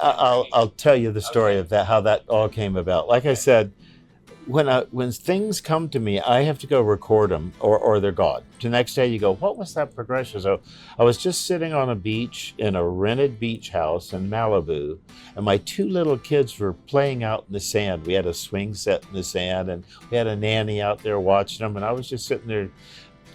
I'll tell you the story of that, how that all came about. Like I said, when things come to me, I have to go record them, or they're gone. The next day, you go, what was that progression? So I was just sitting on a beach in a rented beach house in Malibu, and my two little kids were playing out in the sand. We had a swing set in the sand, and we had a nanny out there watching them, and I was just sitting there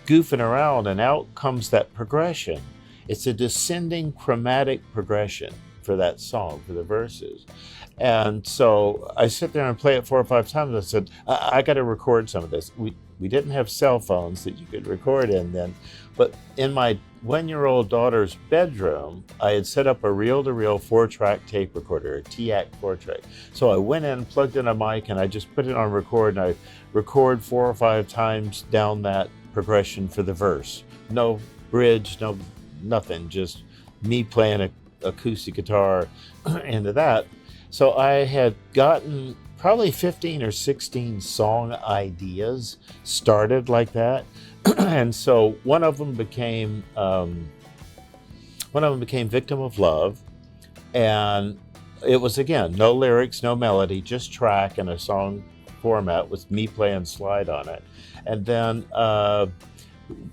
goofing around, and out comes that progression. It's a descending chromatic progression for that song, for the verses. And so I sit there and play it 4 or 5 times. I said, I got to record some of this. We didn't have cell phones that you could record in then, but in my 1-year-old daughter's bedroom, I had set up a reel-to-reel 4-track tape recorder, a TAC 4-track. So I went in, plugged in a mic, and I just put it on record, and I record 4 or 5 times down that progression for the verse. No bridge, no nothing, just me playing a acoustic guitar into that. So I had gotten probably 15 or 16 song ideas started like that. And so one of them became Victim of Love. And it was, again, no lyrics, no melody, just track and a song format with me playing slide on it. And then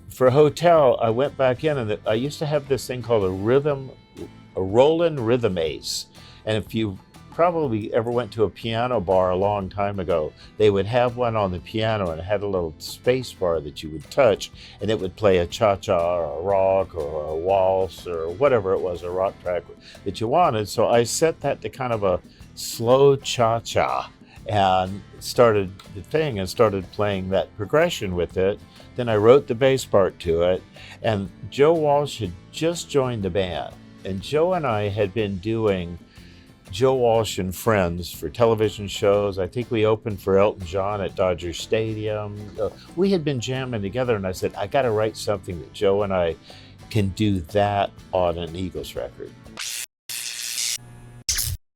for Hotel, I went back in, and I used to have this thing called a Roland Rhythm Ace. And if you probably ever went to a piano bar a long time ago, they would have one on the piano, and it had a little space bar that you would touch, and it would play a cha-cha or a rock or a waltz or whatever it was, a rock track that you wanted. So I set that to kind of a slow cha-cha and started the thing and started playing that progression with it. Then I wrote the bass part to it, and Joe Walsh had just joined the band. And Joe and I had been doing Joe Walsh and Friends for television shows. I think we opened for Elton John at Dodger Stadium. We had been jamming together, and I said, I got to write something that Joe and I can do that on an Eagles record.